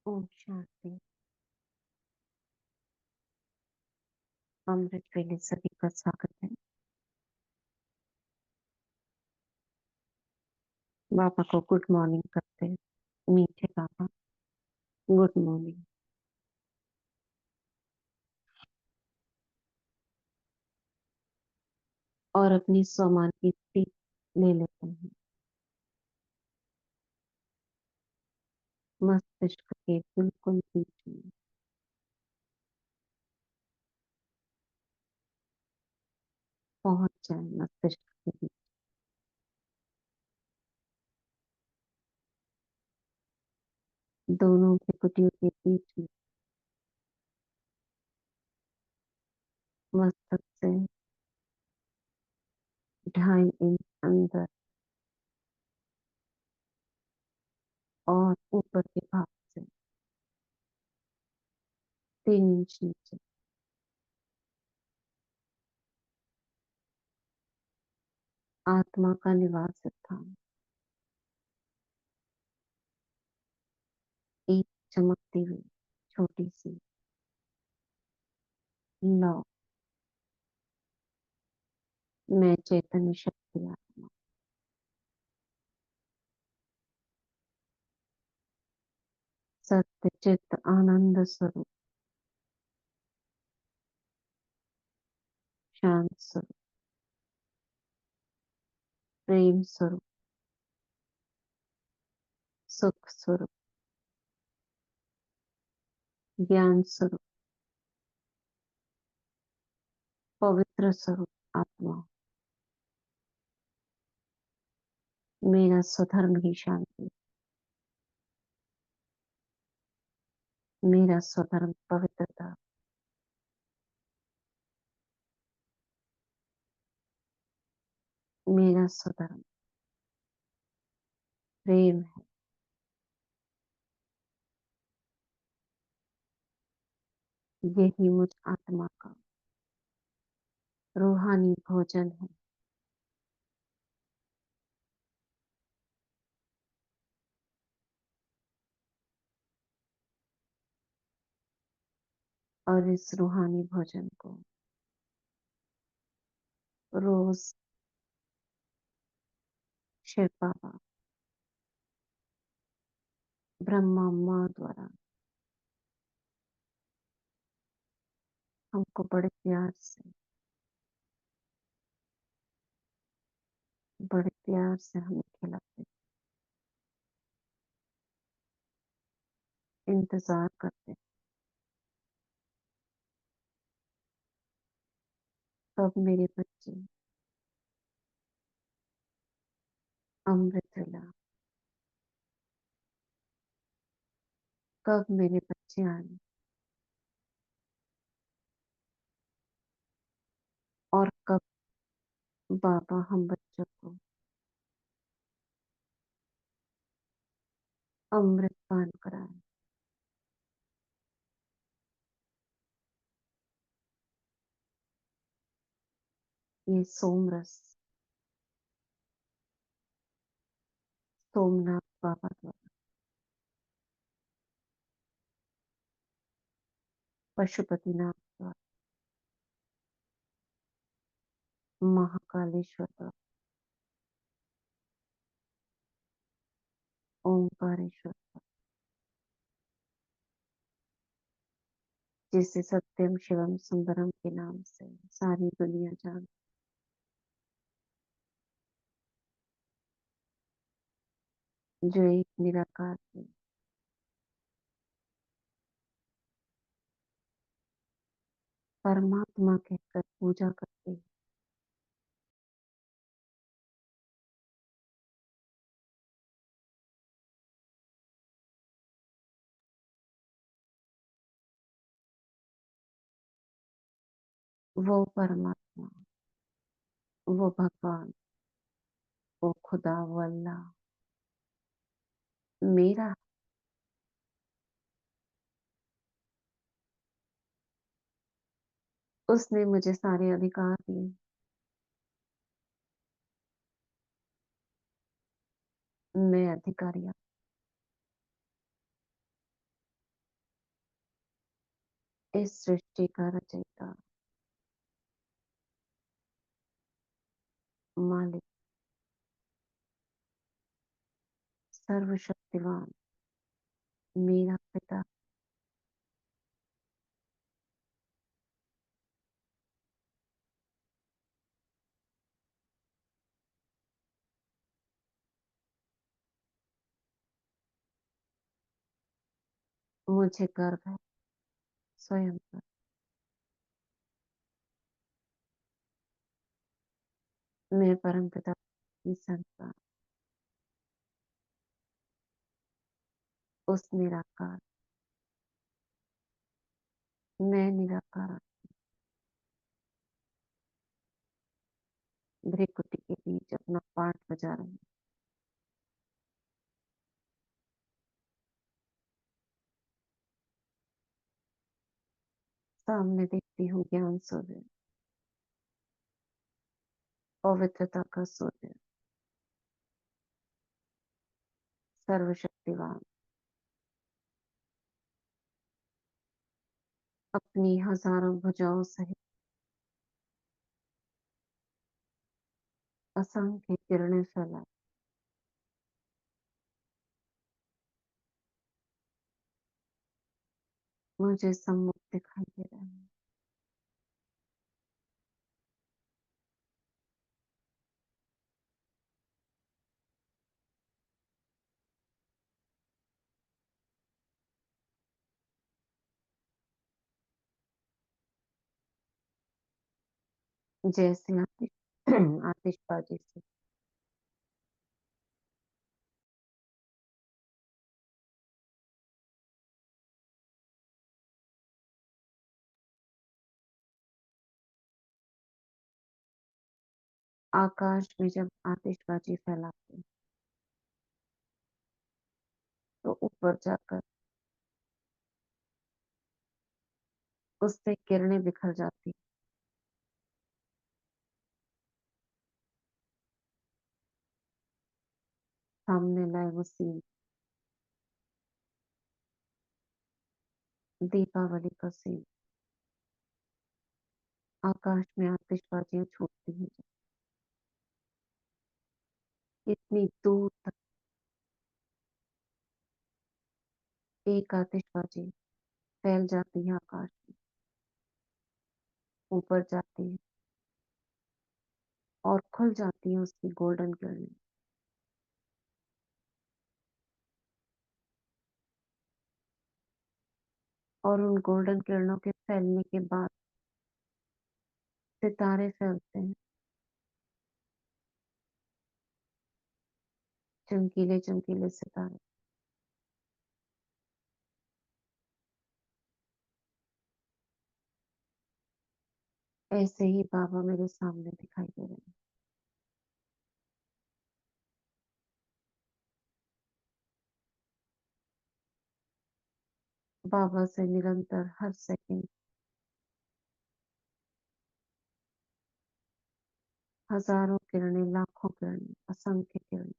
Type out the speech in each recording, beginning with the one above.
ओम शांति। अमृत वेले सभी का स्वागत है। बाबा को गुड मॉर्निंग करते हैं। मीठे बाबा, गुड मॉर्निंग। और अपनी स्वमान की स्थिति ले लेते हैं। मस्तिष्क के बिल्कुल बीच में पहुंच जाए। मस्तिष्क के बीच, दोनों भ्रुकुटियों के बीच में, मस्तक से 2.5 इंच अंदर और ऊपर के भाग से 3 इंच नीचे आत्मा का निवास स्थान। एक चमकती हुई छोटी सी लौ। मैं चैतन्य शक्ति आत्मा, सत्य चित्त आनंद स्वरूप, शांत स्वरूप, प्रेम स्वरूप, सुख स्वरूप, ज्ञान स्वरूप, पवित्र स्वरूप आत्मा। मेरा स्वधर्म ही शांति, मेरा स्वधर्म पवित्रता, मेरा स्वधर्म प्रेम है। यही मुझ आत्मा का रूहानी भोजन है। और इस रूहानी भोजन को रोज शिव बाबा, ब्रह्मा माँ द्वारा हमको बड़े प्यार से, बड़े प्यार से हमें खिलाते, इंतजार करते। कब मेरे बच्चे अमृत विला, कब मेरे बच्चे आए और कब बाबा हम बच्चों को अमृत पान कराए। ये सोमरस सोमनाथ बाबा द्वारा, पशुपतिनाथ द्वारा, महाकालेश्वर द्वारा, ओंकारेश्वर द्वारा, जिसे सत्यम शिवम सुंदरम के नाम से सारी दुनिया जान, जो एक निराकार है, परमात्मा कहकर पूजा करते हैं। वो परमात्मा, वो भगवान, वो खुदा, वो अल्लाह मेरा। उसने मुझे सारे अधिकार दिए। मैं अधिकारी, इस सृष्टि का रचयिता, मालिक, सर्वशक्तिमान, मेरा पिता, मुझे गर्व है स्वयं पर। मैं परमपिता की संतान, उस निराकार, मैं निराकार भृकुटी के बीच अपना पाठ बजा रही हूँ। सामने देखती हूँ ज्ञान सूर्य, पवित्रता का सूर्य, सर्वशक्तिवान, अपनी हजारों भुजाओं सहित असंख्य किरणें फैलाए मुझे सम्मुख दिखाई दे रहा है। जैसे आतिश आतिशबाजी से आकाश में जब आतिशबाजी फैलाते हैं, तो ऊपर जाकर उससे किरणें बिखर जाती, सामने लाए वो सीन, दीपावली का सीन। आकाश में आतिशबाजियां छूटती हैं, इतनी दूर तक एक आतिशबाजी फैल जाती है आकाश में, ऊपर जाती है और खुल जाती है उसकी गोल्डन किरणें, और उन गोल्डन किरणों के फैलने के बाद सितारे फैलते हैं, चमकीले चमकीले सितारे। ऐसे ही बाबा मेरे सामने दिखाई दे रहे हैं। बाबा से निरंतर हर सेकंड हजारों किरणें, लाखों किरणें, असंख्य किरणें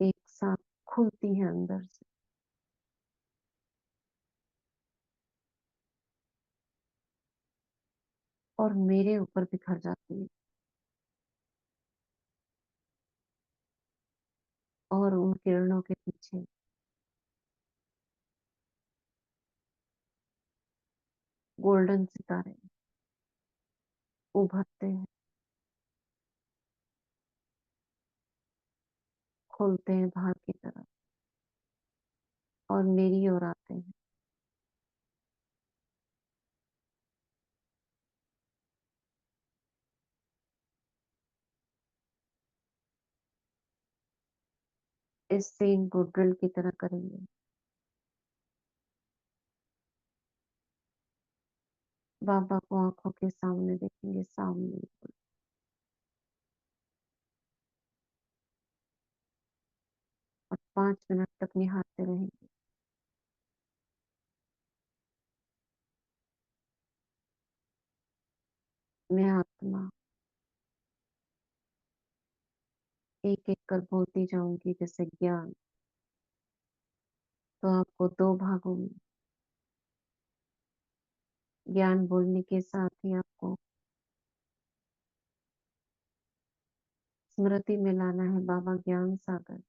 एक साथ खुलती हैं अंदर से, और मेरे ऊपर बिखर जाती है, और उन किरणों के पीछे गोल्डन सितारे उभरते हैं, खुलते हैं बाहर की तरफ और मेरी ओर आते हैं। इस सीन को ड्रिल की तरह करेंगे। बाबा को आंखों के सामने देखेंगे, सामने, और 5 मिनट तक निहारते रहेंगे। मैं आत्मा एक एक कर बोलती जाऊंगी जैसे ज्ञान, तो आपको 2 भागों में ज्ञान बोलने के साथ ही आपको स्मृति में लाना है बाबा ज्ञान सागर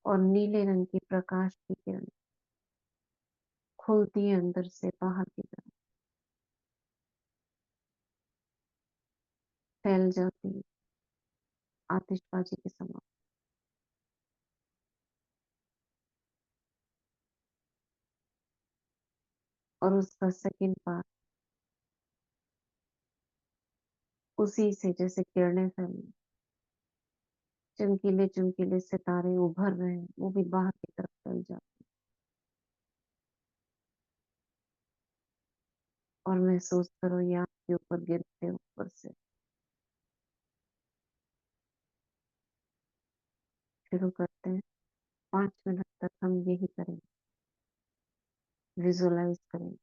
और नीले रंग की प्रकाश की किरण खुलती है अंदर से बाहर की तरफ, फैल जाती है आतिशबाजी के समान। और उसका सेकंड पार्ट उसी से जैसे किरणें फैली, चमकीले चमकीले सितारे उभर रहे हैं, वो भी बाहर की तरफ फैल जाते हैं। और महसूस करो ये आपके ऊपर गिरते हैं ऊपर से। शुरू करते हैं। 5 मिनट तक हम यही करेंगे, विजुअलाइज करेंगे।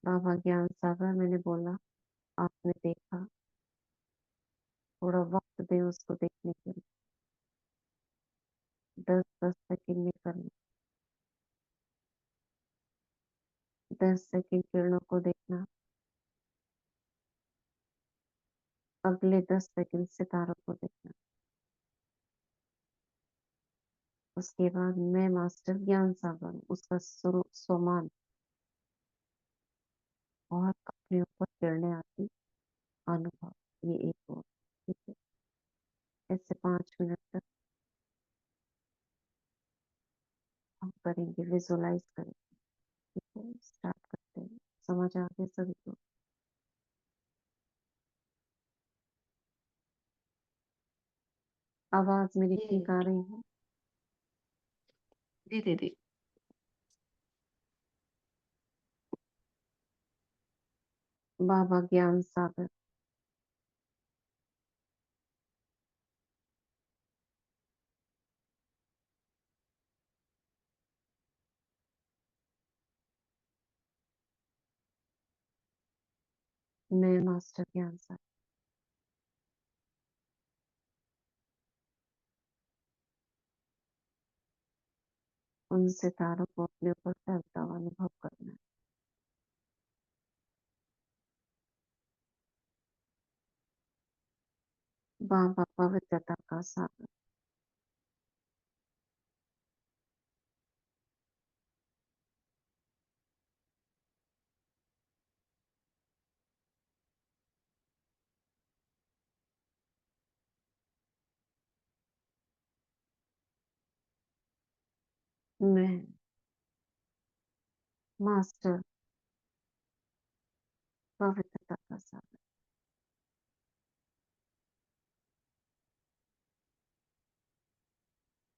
बाबा ज्ञान सागर मैंने बोला, आपने देखा, थोड़ा वक्त दे उसको देखने के लिए। 10-10 सेकंड में करना। 10 सेकंड किरणों को देखना, अगले 10 सेकंड सितारों को देखना। उसके बाद मैं मास्टर ज्ञान सागर हूँ, उसका स्वमान और अपने ऊपर किरणें आती अनुभव। ये एक और, ठीक है। ऐसे 5 मिनट तक हम करेंगे, विजुअलाइज करेंगे। ठीक है, स्टार्ट करते हैं। समझ आ गया सभी को? आवाज मेरी ठीक आ रही है? जी दीदी। बाबा ज्ञान सागर, मैं मास्टर ज्ञान सागर उन सितारों को अपने ऊपर फैलता हुआ अनुभव करना है। बाबा पवित्रता का सागर, मैं मास्टर पवित्रता का सागर,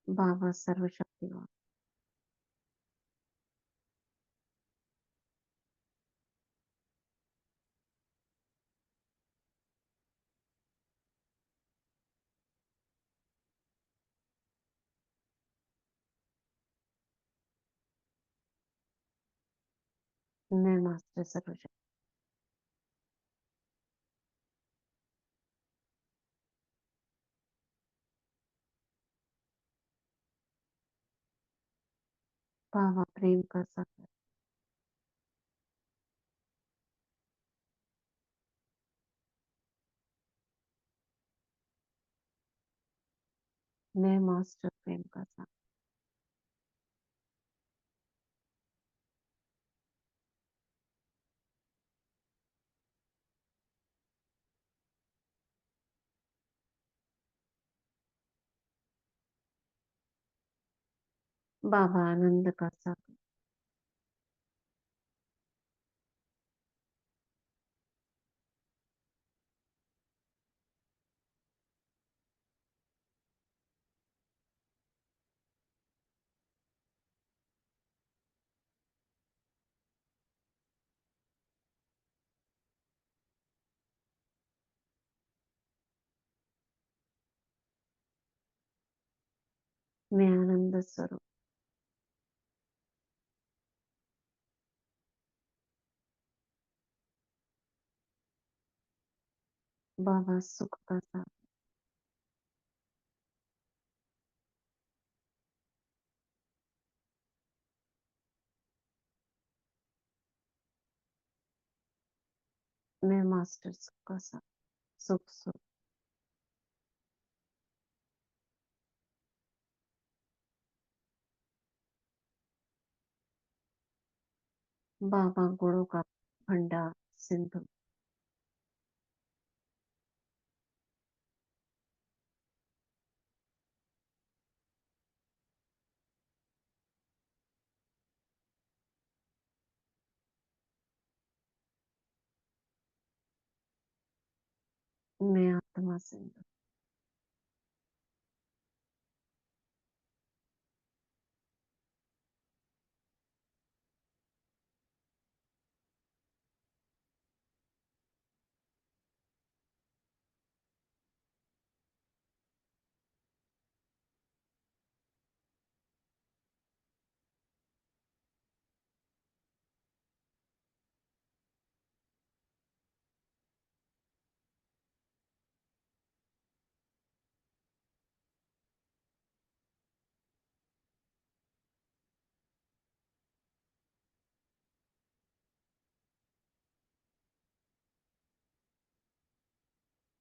बाबा सर्वशक्तिवान, मैं मास्टर सर्वशक्ति, बाबा प्रेम का सागर, मैं मास्टर प्रेम का सागर, बाबा आनंद का सागर, मैं आनंद स्वरूप, बाबा सुख का सागर, मैं मास्टर सुख का साथ, सुख सुख। बाबा गुणों का भंडार सिंधु। मैं आत्मा सिंधु।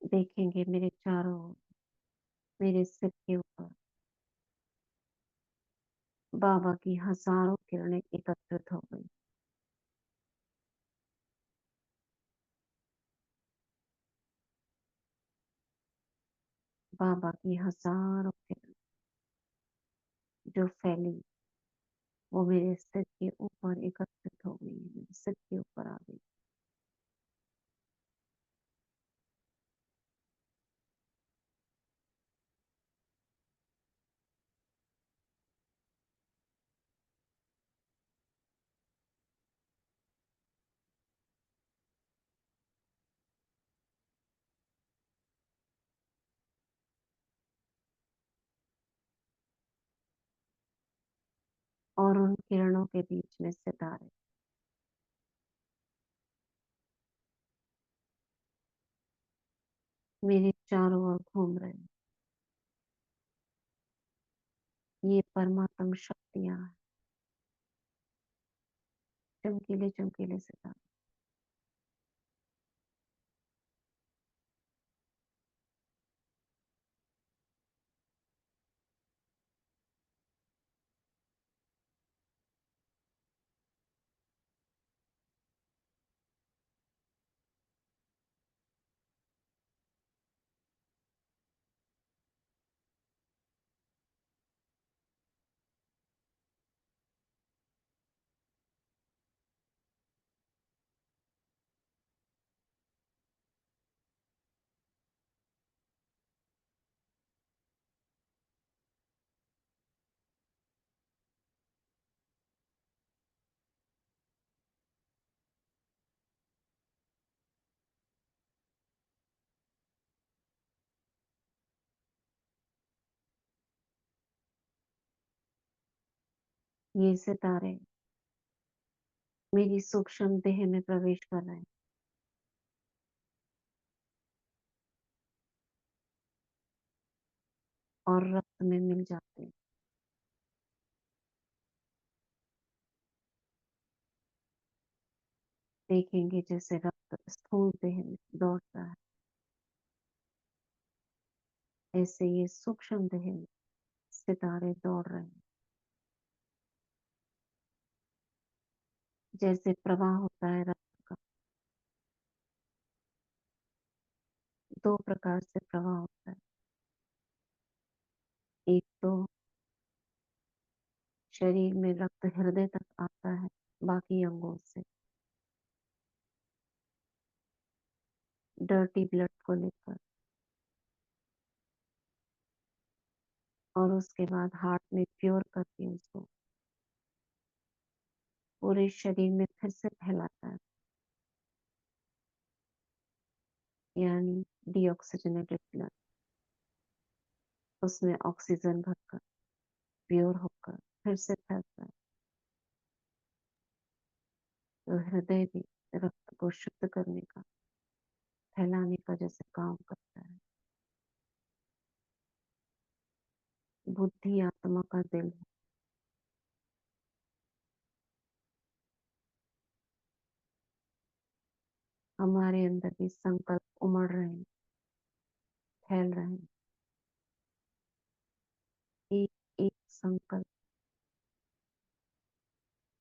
देखेंगे मेरे चारों ओर, मेरे सिर के ऊपर बाबा की हजारों किरणें एकत्रित हो गई। बाबा की हजारों किरणें जो फैली, वो मेरे सिर के ऊपर एकत्रित हो गई, मेरे सिर के ऊपर आ गई। और उन किरणों के बीच में सितारे मेरे चारों ओर घूम रहे हैं। ये परमात्म शक्तियां हैं, चमकीले चमकीले सितारे। ये सितारे मेरी सूक्ष्म देह में प्रवेश कर रहे हैं और रक्त में मिल जाते हैं। देखेंगे जैसे रक्त स्थूल देह में दौड़ता है, ऐसे ये सूक्ष्म देह में सितारे दौड़ रहे हैं। जैसे प्रवाह होता है रक्त का, दो प्रकार से प्रवाह होता है। एक तो शरीर में रक्त हृदय तक आता है बाकी अंगों से, डर्टी ब्लड को लेकर, और उसके बाद हार्ट में प्योर करके उसको पूरे शरीर में फिर से फैलाता है, यानी डीऑक्सीजनेटेड ब्लड उसमें ऑक्सीजन भरकर प्योर होकर फिर से फैलता है। तो हृदय भी रक्त को शुद्ध करने का, फैलाने का जैसे काम करता है। बुद्धि आत्मा का दिल है। हमारे अंदर भी संकल्प उमड़ रहे हैं, फैल रहे हैं। एक एक संकल्प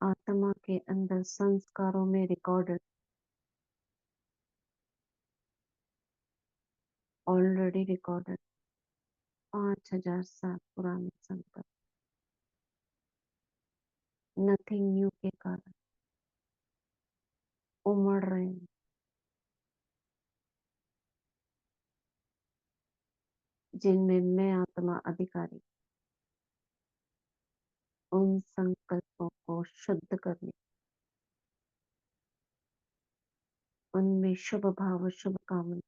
आत्मा के अंदर संस्कारों में रिकॉर्डेड, ऑलरेडी रिकॉर्डेड 5,000 साल पुराने संकल्प नथिंग न्यू के कारण उमड़ रहे हैं, जिनमें मैं आत्मा अधिकारी उन संकल्पों को शुद्ध करने, उनमें शुभ भाव, शुभ कामना,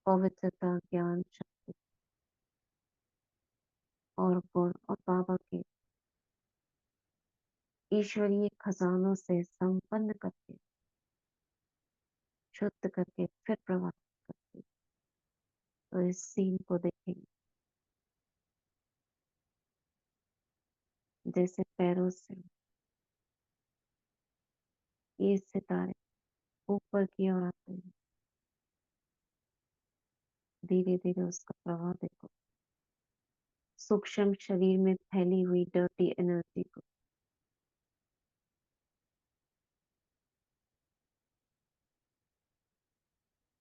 पवित्रता, ज्ञान, शक्ति और गुण और बाबा के ईश्वरीय खजानों से संपन्न करके, शुद्ध करके फिर प्रवाहित करके, तो इस सीन को देखेंगे जैसे पैरों से ये सितारे ऊपर की ओर आते हैं। धीरे धीरे उसका प्रभाव देखो, सूक्ष्म शरीर में फैली हुई डर्टी एनर्जी को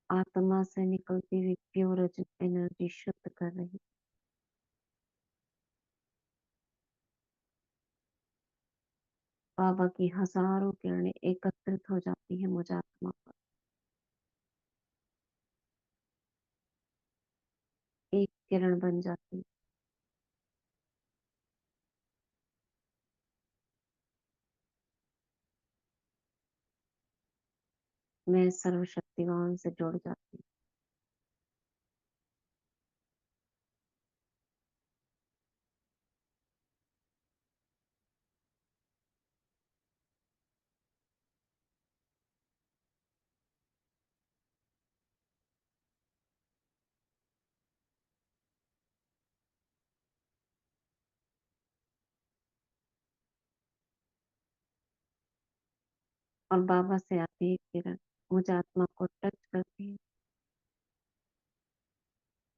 आत्मा से निकलती हुई प्योर एनर्जी शुद्ध कर रही। बाबा की हजारों किरणें एकत्रित हो जाती है मुझ आत्मा पर, एक किरण बन जाती है। मैं सर्वशक्तिवान से जुड़ जाती हूँ। और बाबा से आती है किरण, मुझ आत्मा को टच करती है,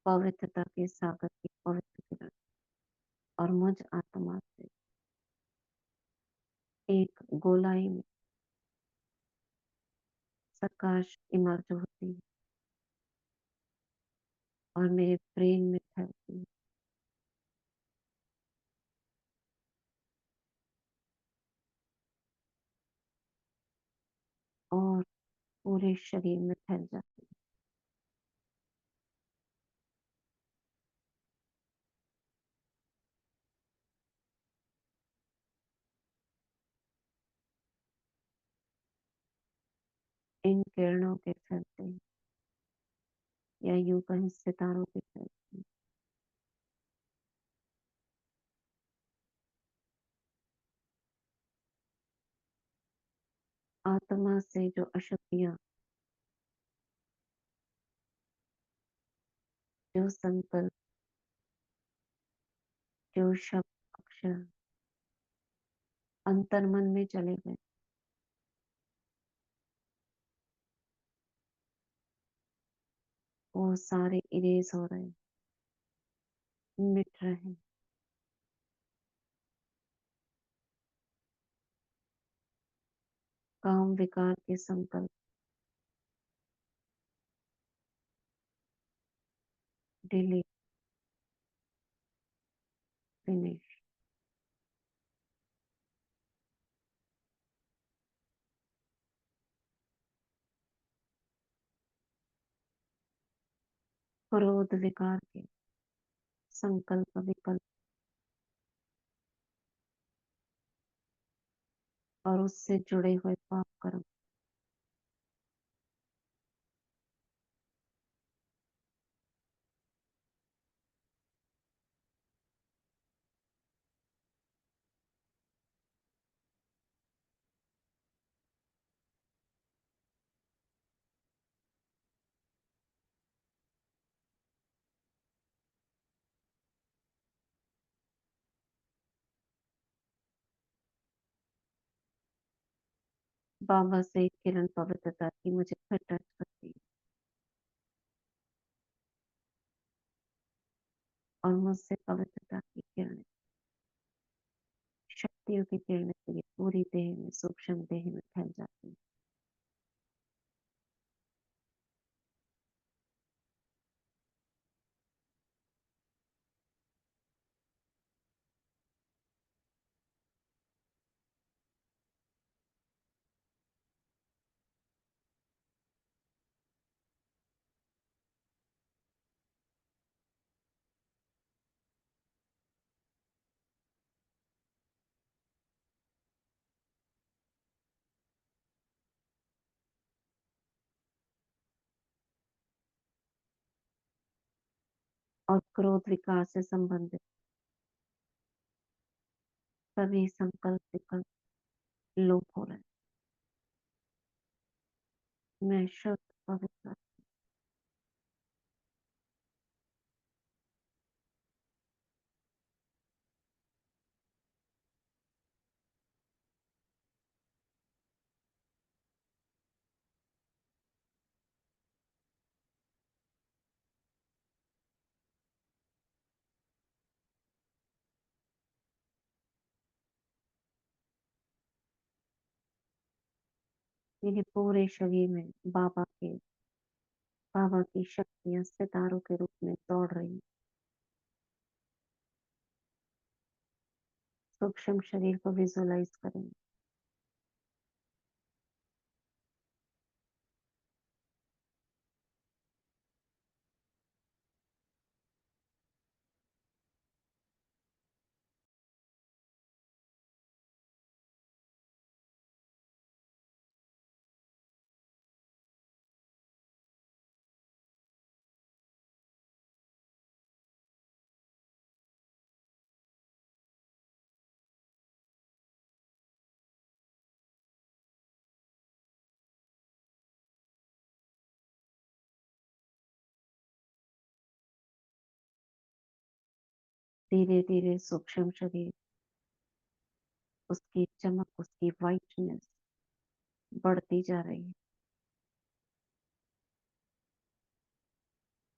पवित्रता के सागर की पवित्र किरण, और मुझ आत्मा से एक गोलाई में प्रकाश इमर्ज होती है और मेरे ब्रेन में फैलती है और पूरे शरीर में फैल जाती है। इन किरणों के फैलते हैं, या यूं कहीं सितारों के फैलते हैं। आत्मा से जो अशुद्धियां, जो संकल्प, जो शब्द अक्षर अंतर्मन में चले गए, वो सारे इरेज हो रहे, मिट रहे। काम विकार के संकल्प डिलीट, फिनिश। क्रोध विकार के संकल्प, विकल्प और उससे जुड़े हुए पाप कर्म बाबा से एक किरण पवित्रता की मुझे फिर टच करती है और मुझसे पवित्रता की किरण, शक्तियों की किरण मेरी पूरी देह में, सूक्ष्म देह में फैल जाती है। और क्रोध विकार से संबंधित सभी संकल्प विकल्प लोप हो रहे हैं। मैं शुद्ध पवित्र, मेरे पूरे शरीर में बाबा की शक्तियां सितारों के रूप में दौड़ रही हैं। सूक्ष्म शरीर को विजुअलाइज करें। धीरे धीरे सूक्ष्म शरीर, उसकी चमक, उसकी वाइटनेस बढ़ती जा रही है।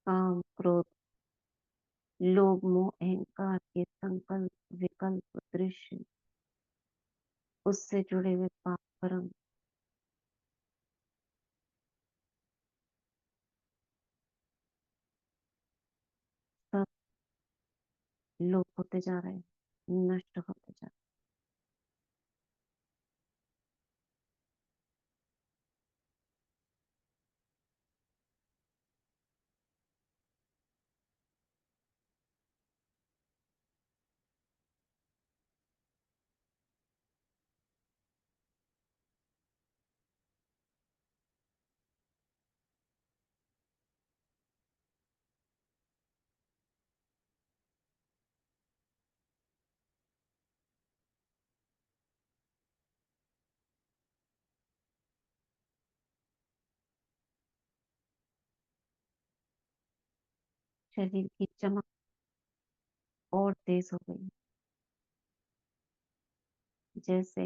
काम, क्रोध, लोभ, मोह, अहंकार के संकल्प विकल्प दृश्य, उससे जुड़े हुए पाप कर्म सब लोप होते जा रहे हैं, नष्ट होते जा रहे हैं। शरीर की चमक और तेज हो गई, जैसे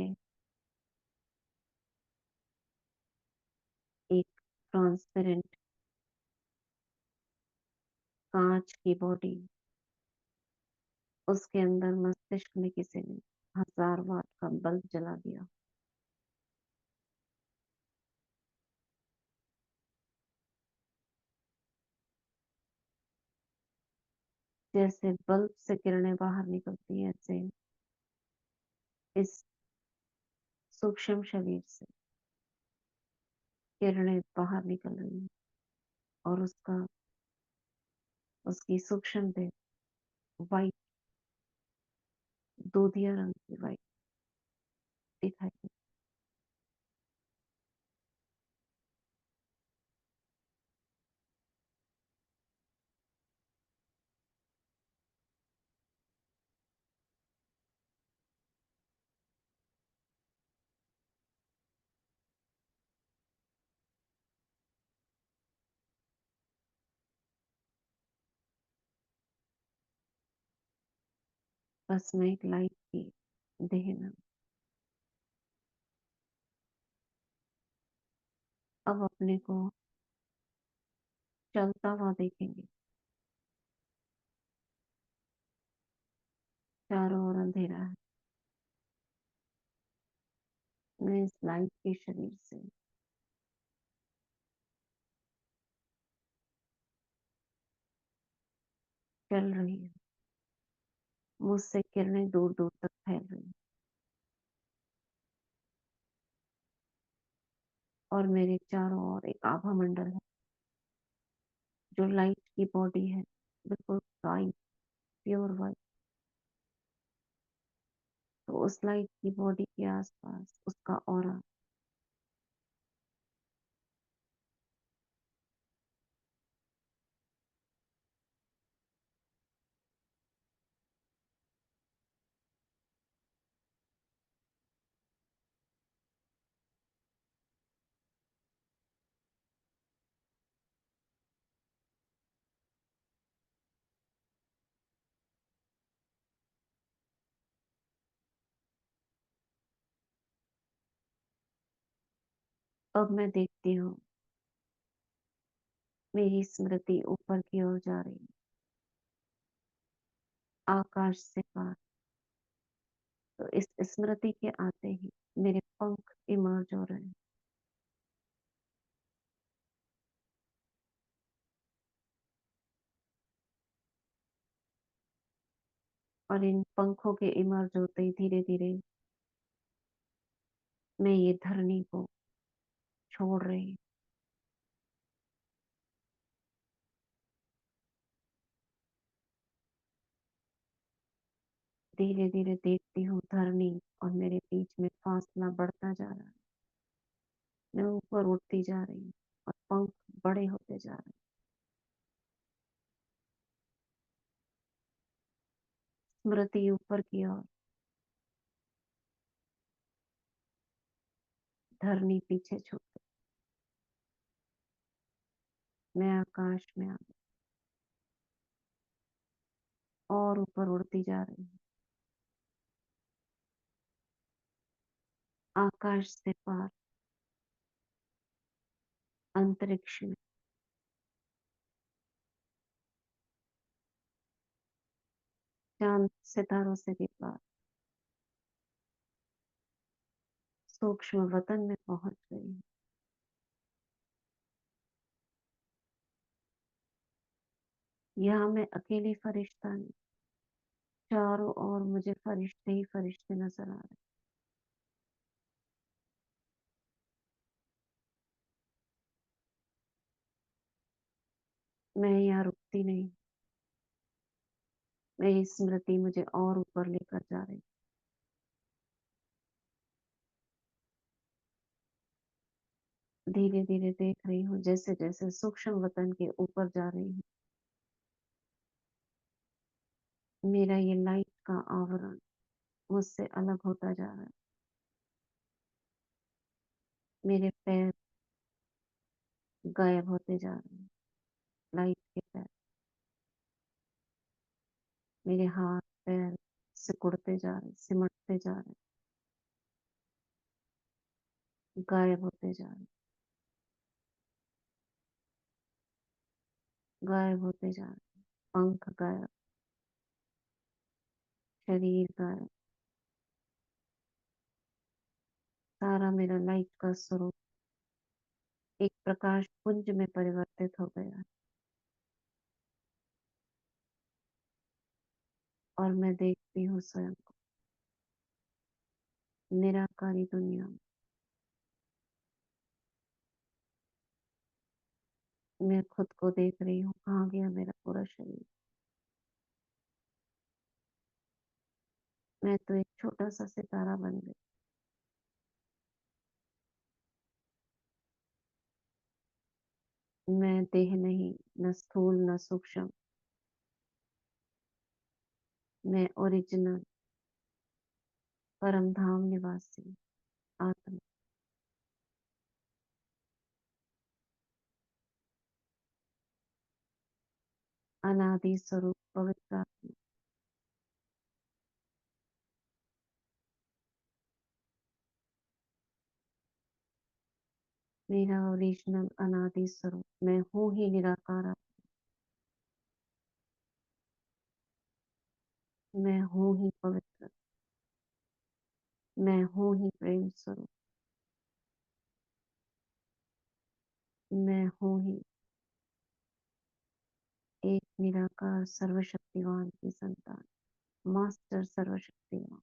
एक ट्रांसपेरेंट कांच की बॉडी, उसके अंदर मस्तिष्क में किसी ने 1000 वाट का बल्ब जला दिया। जैसे बल्ब से किरणें बाहर निकलती है, ऐसे इस सूक्ष्म शरीर से किरणें बाहर निकल रही हैं और उसकी सूक्ष्म देह वाइट, दूधिया रंग की वाइट दिखाई दे। बस मैं एक लाइट की देह में अब अपने को चलता हुआ देखेंगे। चारों ओर अंधेरा है। मैं इस लाइट के शरीर से चल रही हूँ। मुझसे किरणें दूर दूर तक फैल रही हैं और मेरे चारों ओर एक आभा मंडल है जो लाइट की बॉडी है, बिल्कुल वाइट, प्योर वाइट। तो उस लाइट की बॉडी के आसपास उसका ऑरा। अब मैं देखती हूँ मेरी स्मृति ऊपर की ओर जा रही है, आकाश से पार। तो इस स्मृति के आते ही मेरे पंख इमर्ज हो रहे हैं और इन पंखों के इमर्ज होते ही धीरे धीरे मैं ये धरनी को छोड़ रही हूँ। धीरे धीरे देखती हूँ धरनी और मेरे बीच में फासला बढ़ता जा रहा है। मैं ऊपर उठती जा रही हूँ और पंख बड़े होते जा रहे हैं। स्मृति ऊपर की ओर, धरनी पीछे छूट गई। मैं आकाश में आ गई और ऊपर उड़ती जा रही हूँ, आकाश से पार, अंतरिक्ष में, चांद सितारों से भी पार, सूक्ष्म वतन में पहुंच गई हूँ। यहाँ मैं अकेली फरिश्ता नहीं, चारों ओर मुझे फरिश्ते ही फरिश्ते नजर आ रहे हैं। मैं यहाँ रुकती नहीं, मेरी स्मृति मुझे और ऊपर लेकर जा रही। धीरे धीरे देख रही हूँ जैसे जैसे सूक्ष्म वतन के ऊपर जा रही हूँ, मेरा ये लाइट का आवरण मुझसे अलग होता जा रहा है। मेरे पैर गायब होते जा रहे हैं, लाइट के पैर। मेरे हाथ पैर सिकुड़ते जा रहे, सिमटते जा रहे, गायब होते जा रहे, गायब होते जा रहे। पंख गायब, शरीर गायब, सारा मेरा लाइट का स्वरूप एक प्रकाश पुंज में परिवर्तित हो गया है। और मैं देखती हूँ स्वयं को निराकारी दुनिया में। मैं खुद को देख रही हूँ, कहाँ गया मेरा पूरा शरीर। मैं तो एक छोटा सा सितारा बन गई। मैं देह नहीं, न स्थूल न सूक्ष्म। मैं ओरिजिनल परम धाम निवासी आत्मा, अनादि स्वरूप पवित्र आत्मा। मेरा ओरिजिनल अनादि स्वरूप मैं हूँ ही निराकार। मैं हूँ ही पवित्र। मैं हूँ ही प्रेम स्वरूप। मैं हूँ ही एक निराकार सर्वशक्तिवान की संतान, मास्टर सर्वशक्तिवान।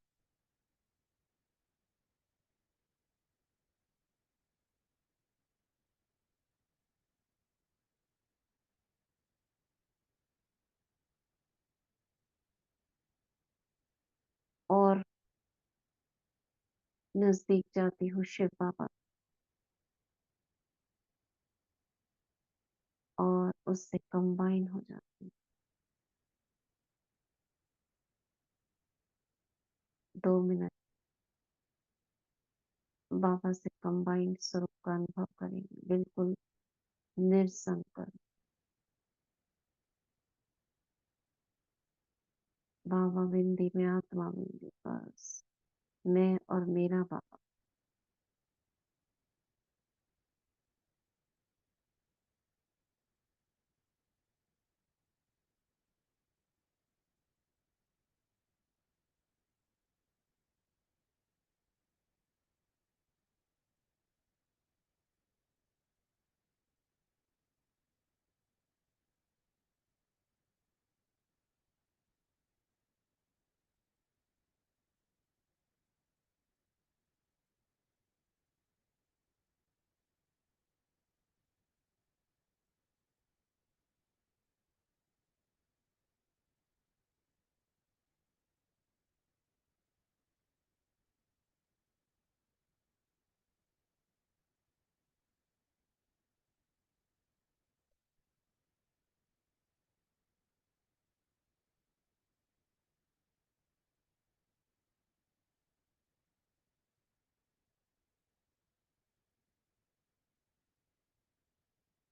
और नजदीक जाती हूँ शिव बाबा और उससे कंबाइन हो जाती हूँ। 2 मिनट बाबा से कंबाइंड स्वरूप का अनुभव करेंगे, बिल्कुल निसंकल्प। बाबा बिंदी में आत्मा बिंदी, बस मैं और मेरा बाबा।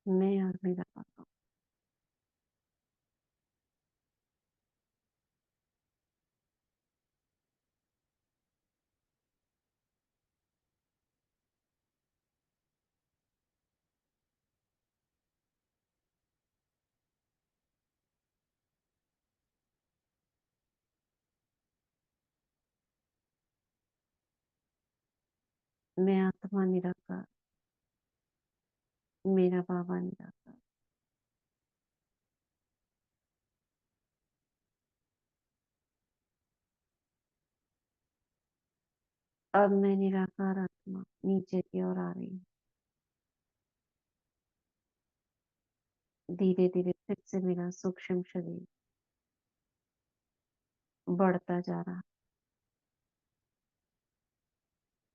मैं और मेरा बाबा। मैं आत्मा निराकार, मेरा बाबा निराकार। अब मैं निराकार आत्मा नीचे की ओर आ रही हूँ। धीरे धीरे फिर से मेरा सूक्ष्म शरीर बढ़ता जा रहा।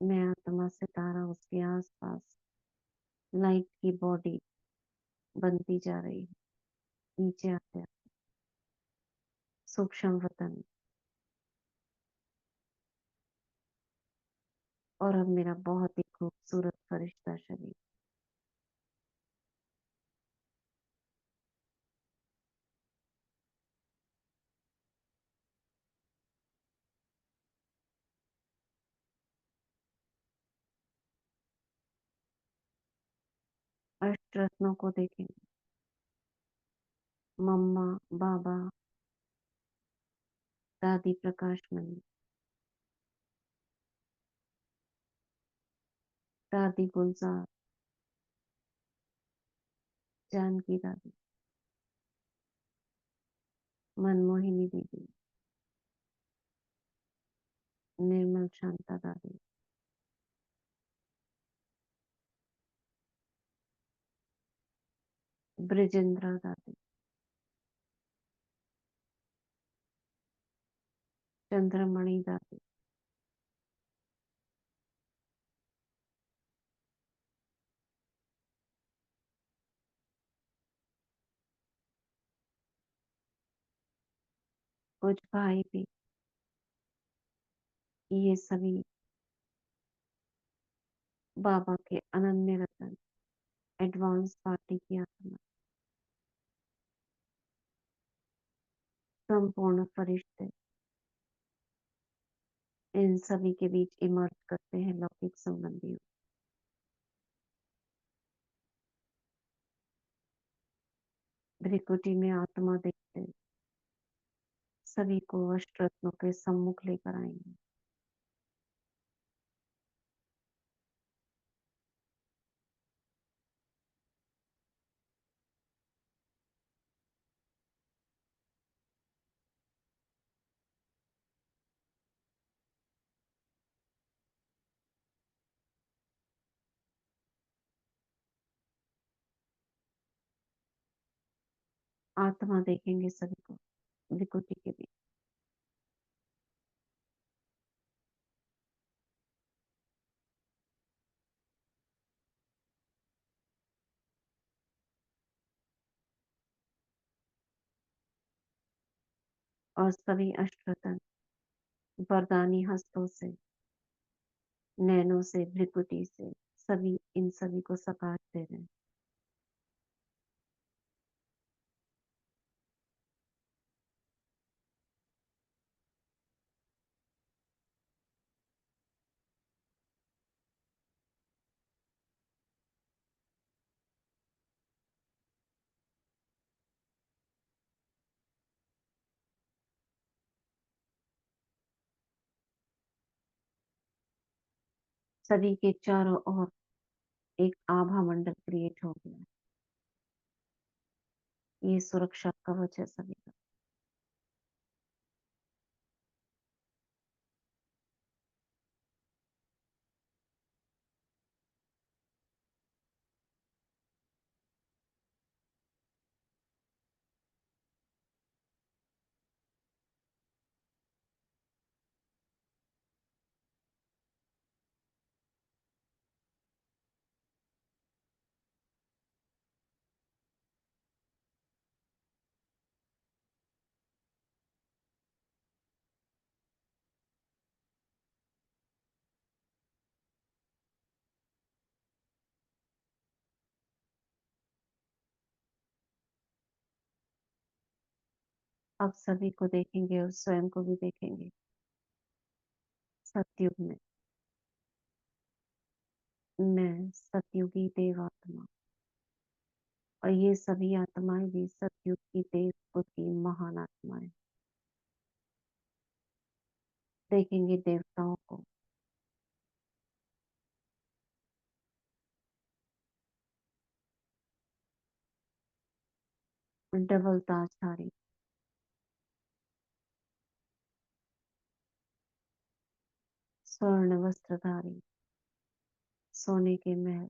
मैं आत्मा सितारा उसके आसपास लाइट की बॉडी बनती जा रही है। नीचे आते आते सूक्ष्म वतन। और अब मेरा बहुत ही खूबसूरत फरिश्ता शरीर। अष्ट रत्नों को देखेंगे। मम्मा, बाबा, दादी प्रकाश मणि, दादी गुलजार, जानकी दादी, मनमोहिनी दीदी, निर्मल शांता दादी, ब्रिजेंद्रा दादी, चंद्रमणि दादी, कुछ भाई भी। ये सभी बाबा के अनन्य रतन, एडवांस पार्टी की आत्मा, संपूर्ण फरिश्ते इन सभी के बीच इमर्ज करते हैं लौकिक संबंधियों। भृकुटी में आत्मा देखते सभी को अष्टरत्नों के सम्मुख लेकर आएंगे। आत्मा देखेंगे सभी को भृकुटी के भी। और सभी अष्टरत्न वरदानी हस्तों से, नैनों से, भृकुटी से सभी इन सभी को सकार दे रहे हैं। सभी के चारों ओर एक आभा मंडल क्रिएट हो गया। ये सुरक्षा कवच है सभी का। अब सभी को देखेंगे और स्वयं को भी देखेंगे। सतयुग में मैं सतयुगी देवात्मा और ये सभी आत्माएं भी सतयुग की देव कुल की महान आत्माएं। देखेंगे देवताओं को, डबल ताजधारी, स्वर्ण वस्त्रधारी, सोने के महल।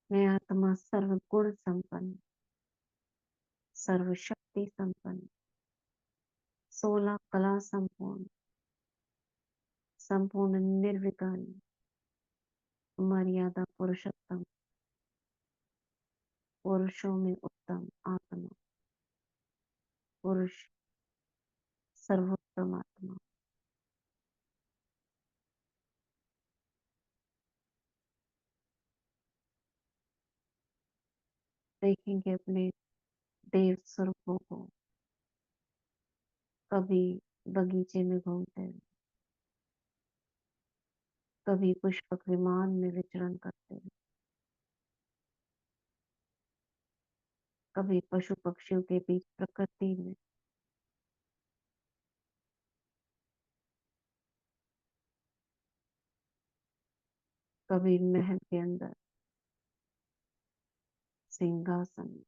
मैं आत्मा सर्वगुण संपन्न, सर्वशक्ति संपन्न, 16 कला संपूर्ण, संपूर्ण निर्विकारी, मर्यादा पुरुषोत्तम, पुरुषों में उत्तम आत्मा, पुरुष सर्वोत्तम आत्मा। देखेंगे अपने देव स्वरूपों को कभी बगीचे में घूमते हुए, कभी पुष्पक विमान में विचरण करते हुए, कभी पशु पक्षियों के बीच प्रकृति में, कभी महल के अंदर सिंहासन में।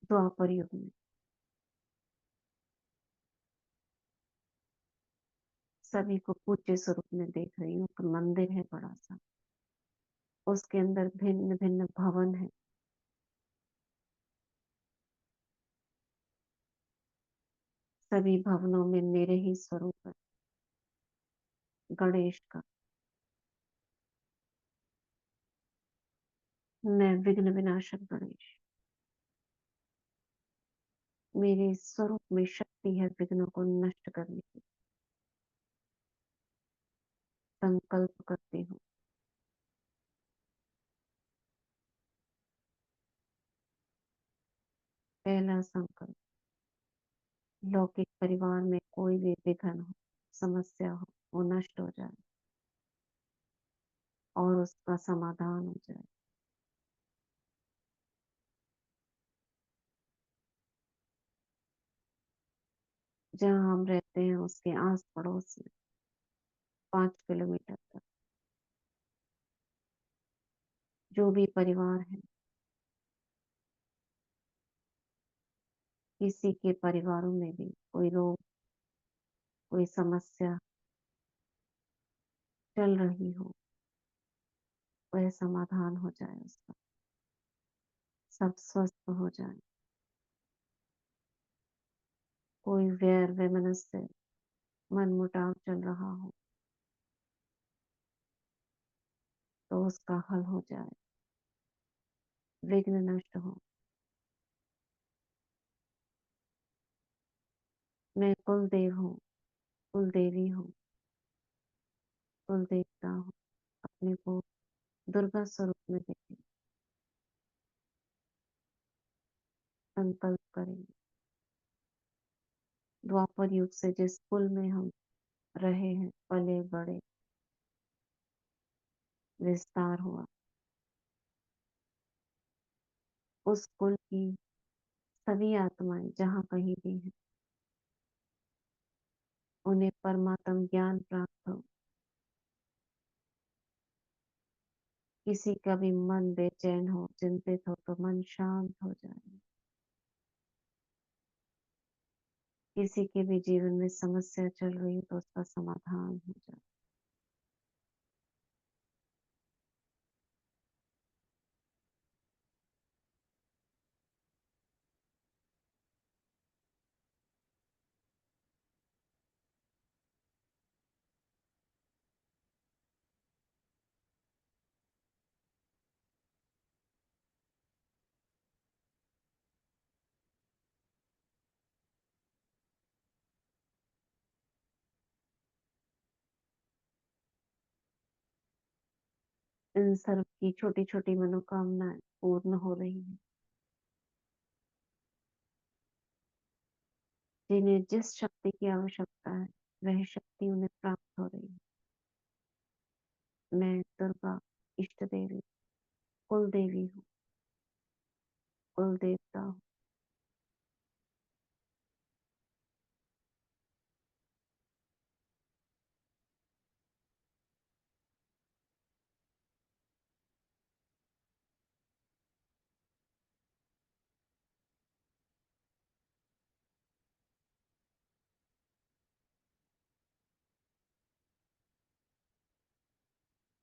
द्वापर युग में सभी को पूज्य स्वरूप में देख रही हूँ। एक मंदिर है बड़ा सा, उसके अंदर भिन्न भिन्न भवन है। सभी भवनों में मेरे ही स्वरूप है, गणेश का। मैं विघ्न विनाशक गणेश। मेरे स्वरूप में शक्ति है विघ्नों को नष्ट करने की। संकल्प करती हूँ। पहला संकल्प, लौकिक परिवार में कोई भी विघ्न हो, समस्या हो, वो नष्ट हो जाए और उसका समाधान हो जाए। जहाँ हम रहते हैं उसके आस पड़ोस में 5 किलोमीटर तक जो भी परिवार है, किसी के परिवारों में भी कोई रोग, कोई समस्या चल रही हो, वह समाधान हो जाए, उसका सब स्वस्थ हो जाए। कोई वैर वैमनस्य, मन मुटाव चल रहा हो तो उसका हल हो जाए, विघ्न नष्ट हो। मैं कुल देव हूँ, कुल देवी हूँ, कुल देवता हूँ। अपने को दुर्गा स्वरूप में देखें, संकल्प करें। द्वापर युग से जिस कुल में हम रहे हैं, पले बड़े, विस्तार हुआ, उस कुल की सभी आत्माएं जहाँ कहीं भी हैं, उन्हें परमात्म ज्ञान प्राप्त हो। किसी का भी मन बेचैन हो, चिंतित हो तो मन शांत हो जाए। किसी के भी जीवन में समस्या चल रही हो तो उसका समाधान हो जाए। इन सब की छोटी छोटी मनोकामनाएं पूर्ण हो रही हैं। जिन्हें जिस शक्ति की आवश्यकता है वह शक्ति उन्हें प्राप्त हो रही है। मैं दुर्गा इष्ट देवी, कुल देवी हूँ, कुल देवता हूँ।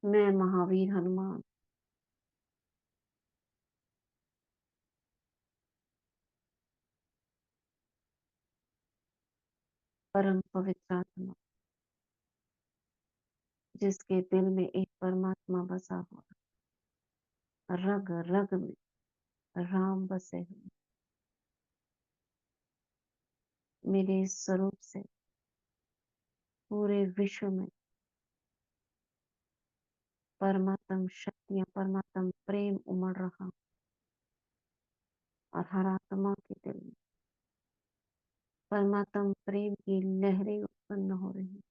मैं महावीर हनुमान, परम पवित्र आत्मा, जिसके दिल में एक परमात्मा बसा हुआ, रग रग में राम बसे हुए, मेरे इस स्वरूप से पूरे विश्व में परमात्म शक्तियां, परमात्म प्रेम उमड़ रहा और हर आत्मा के दिल में परमात्म प्रेम की लहरें उत्पन्न हो रही।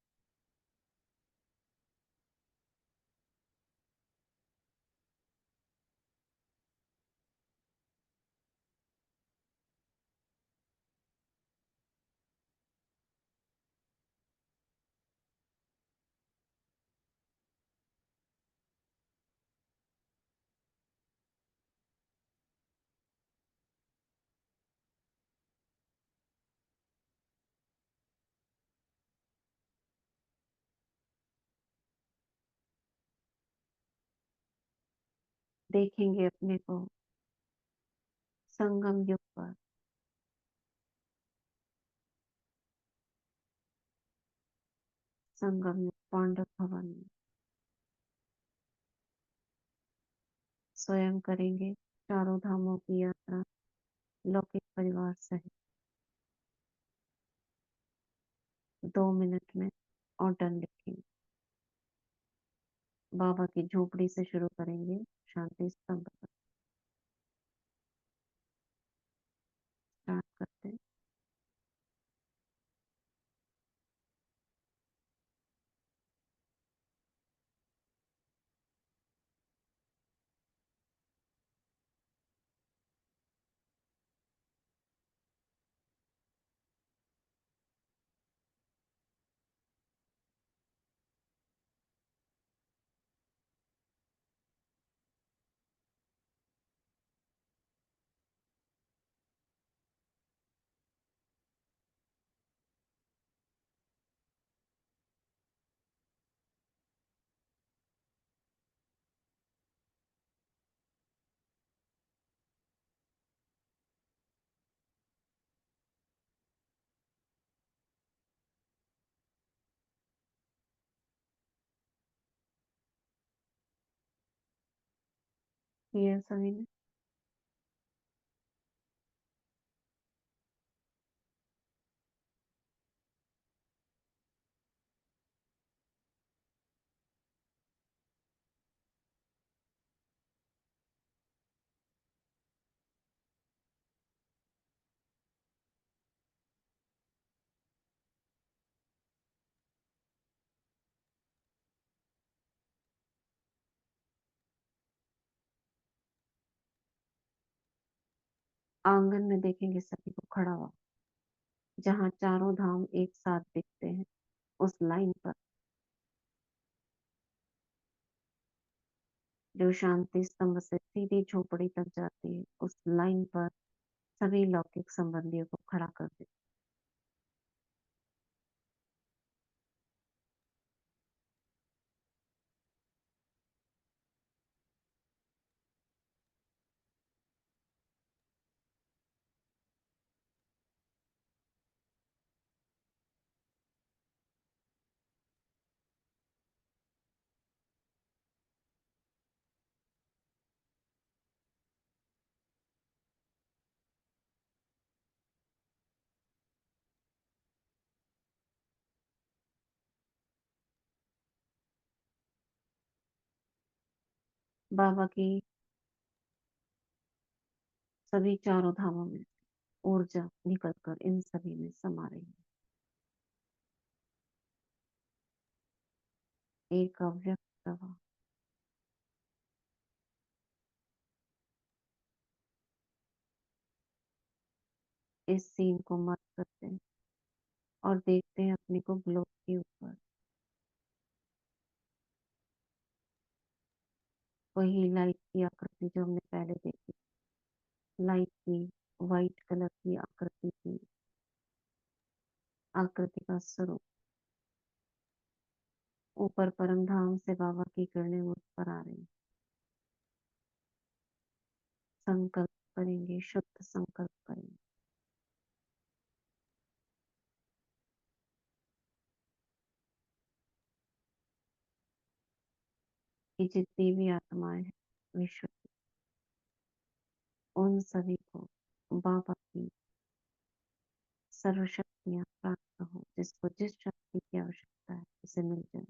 देखेंगे अपने को संगम युग पर। संगम युग पांडव भवन में स्वयं करेंगे चारों धामों की यात्रा लौकिक परिवार सहित 2 मिनट में और डन लिखेंगे। बाबा की झोपड़ी से शुरू करेंगे, शांति स्तंभ तक स्टार्ट करते हैं। ये सभी ने आंगन में देखेंगे सभी को खड़ा हुआ, जहाँ चारों धाम एक साथ दिखते हैं उस लाइन पर, जो शांति स्तंभ से सीधी झोपड़ी तक जाती है, उस लाइन पर सभी लौकिक संबंधियों को खड़ा कर दे। बाबा की सभी चारों धामों में ऊर्जा निकलकर इन सभी में समा रही है, एक अव्यक्त प्रवाह। इस सीन को मत करते हैं और देखते हैं अपने को ग्लोब के ऊपर, वही लाइट की आकृति जो हमने पहले देखी, लाइट की व्हाइट कलर की आकृति की आकृति का स्वरूप ऊपर परम धाम से बाबा की किरणें मुझ पर आ रही। संकल्प करेंगे, शुद्ध संकल्प करेंगे कि जितनी भी आत्माएं हैं विश्व, उन सभी को बाबा की सर्वशक्तियां प्राप्त हो, जिसको जिस शक्ति की आवश्यकता है उसे मिल जाए।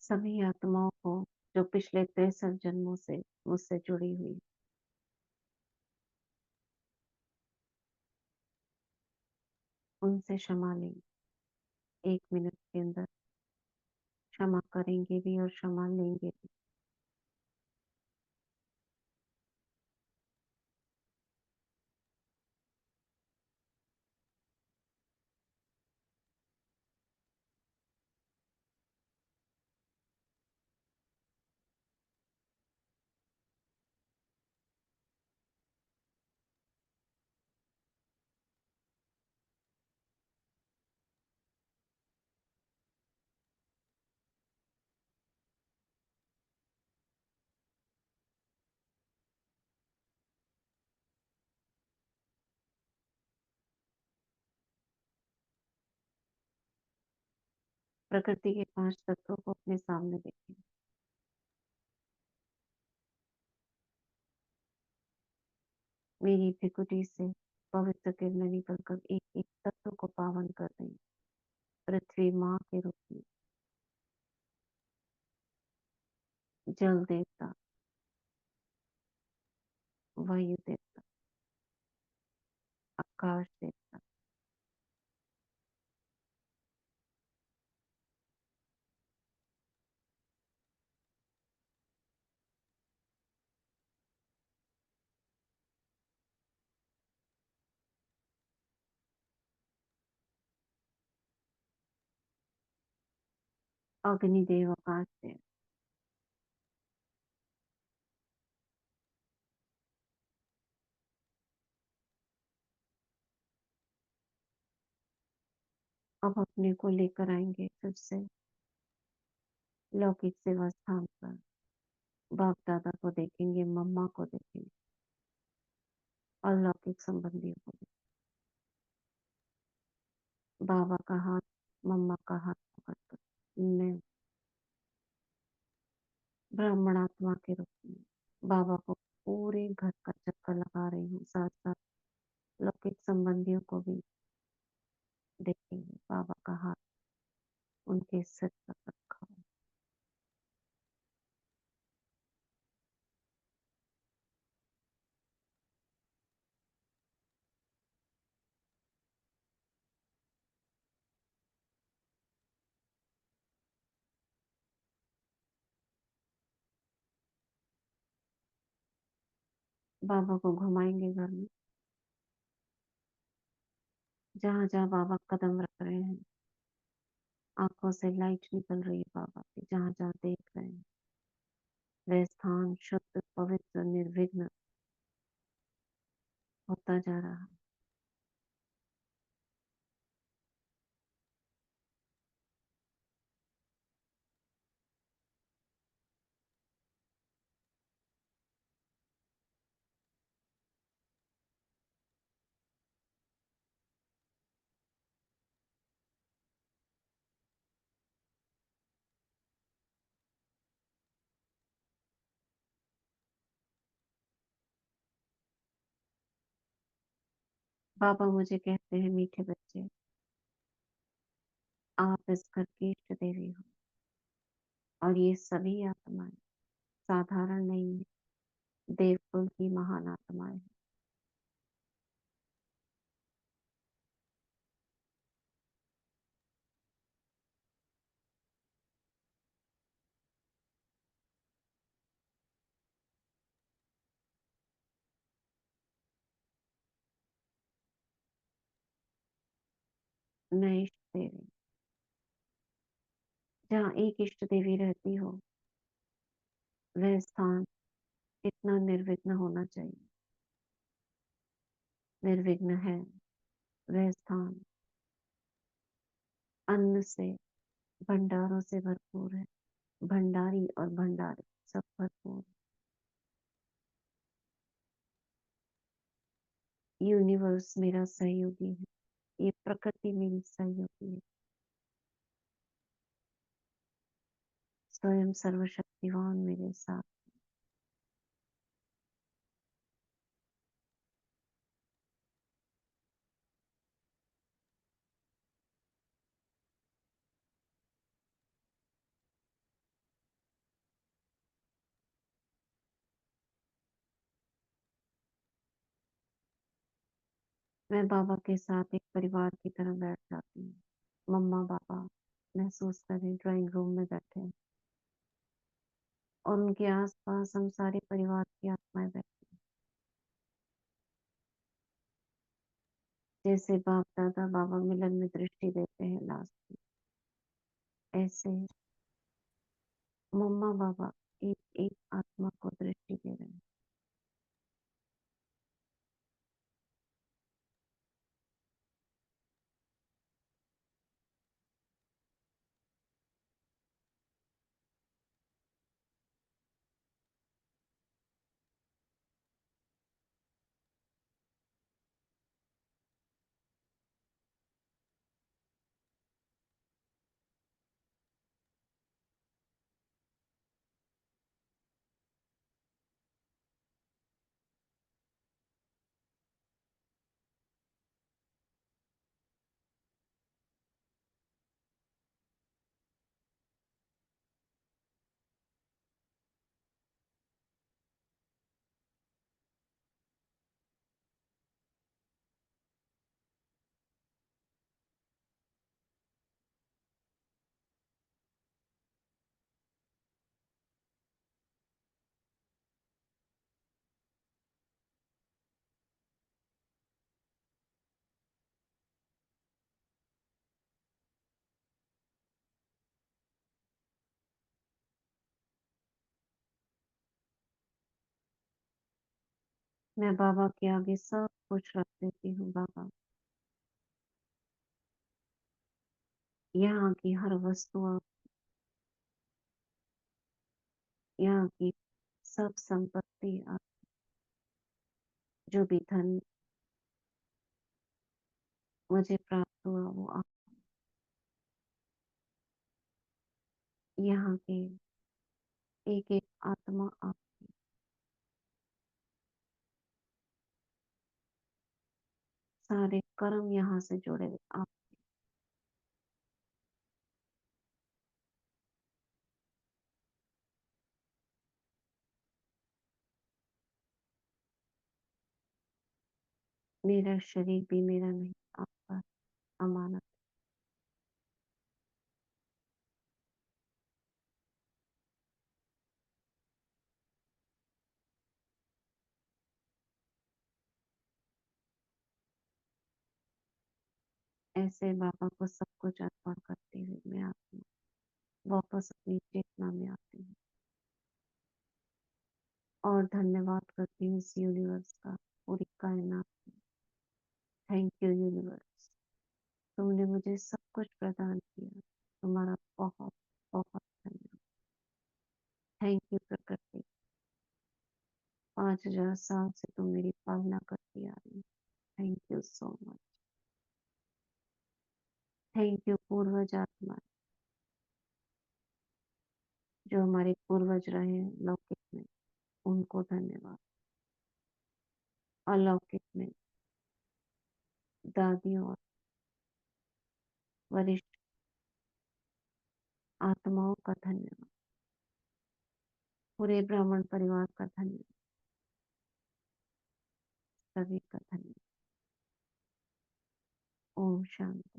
सभी आत्माओं को जो पिछले 63 जन्मों से मुझसे जुड़ी हुई, उनसे क्षमा लेंगे 1 मिनट के अंदर। क्षमा करेंगे भी और क्षमा लेंगे भी। प्रकृति के 5 तत्वों को अपने सामने देखें। मेरी भृकुटी से पवित्र किरणें निकलकर एक-एक तत्व को पावन कर रही हैं। पृथ्वी माँ के रूप में, जल देवता, वायु देवता, आकाश देवता, अग्निदेव, आकाश देव, अब अपने को लेकर आएंगे फिर से लौकिक सेवा स्थान पर। बाप दादा को देखेंगे, मम्मा को देखेंगे, अलौकिक संबंधियों को देखेंगे। बाबा का हाथ, मम्मा का हाथ पकड़कर मैं ब्राह्मणात्मा के रूप में बाबा को पूरे घर का चक्कर लगा रही हूँ। साथ साथ लौकिक संबंधियों को भी देखेंगे। बाबा का हाथ उनके सिर पर रखा है। बाबा को घुमाएंगे घर में, जहाँ जहाँ बाबा कदम रख रहे हैं आंखों से लाइट निकल रही है बाबा की। जहाँ जहाँ देख रहे हैं वह स्थान शुद्ध, पवित्र, निर्विघ्न होता जा रहा है। बाबा मुझे कहते हैं, मीठे बच्चे, आप इस घर की इष्ट देवी हो और ये सभी आत्माएं साधारण नहीं है, देवकुल की महान आत्माएं हैं। मैं इष्ट देवी, जहाँ एक इष्ट देवी रहती हो वह स्थान कितना निर्विघ्न होना चाहिए। निर्विघ्न है वह स्थान, अन्न से, भंडारों से भरपूर है। भंडारी और भंडारी सब भरपूर। यूनिवर्स मेरा सहयोगी है, ये प्रकृति मेरी सहयोगी है। स्वयं सर्वशक्तिवान मेरे साथ। मैं बाबा के साथ एक परिवार की तरह बैठ जाती हूँ। मम्मा, बाबा, महसूस करें ड्राइंग रूम में बैठे हैं और उनके आसपास हम सारे परिवार की आत्माएं बैठी, जैसे बाप दादा बाबा मिलन में दृष्टि देते हैं लास्ट में, ऐसे मम्मा बाबा एक एक आत्मा को दृष्टि दे रहे हैं। मैं बाबा के आगे सब कुछ रख देती हूँ। बाबा, यहाँ की हर वस्तु आप, यहाँ की सब संपत्ति आप, जो भी धन मुझे प्राप्त हुआ वो आप, यहाँ के एक एक आत्मा आप, सारे कर्म यहाँ से जुड़े हुए आप, मेरा शरीर भी मेरा नहीं, आपका अमानत। ऐसे बाबा को सब कुछ अर्पण करते हुए मैं आती हूँ, वापस अपनी चेतना में आती हूँ और धन्यवाद करती हूँ इस यूनिवर्स का, पूरी कायनात। थैंक यू यूनिवर्स, तुमने मुझे सब कुछ प्रदान किया, तुम्हारा बहुत बहुत धन्यवाद। थैंक यू प्रकृति, 5000 साल से तुम मेरी पालना करती आ रही हो। Thank you so much. Thank you पूर्वज आत्मा, जो हमारे पूर्वज रहे हैं लौकिक में, उनको धन्यवाद। अलौकिक में दादियों और वरिष्ठ आत्माओं का धन्यवाद, पूरे ब्राह्मण परिवार का धन्यवाद, सभी का धन्यवाद। ओम शांति।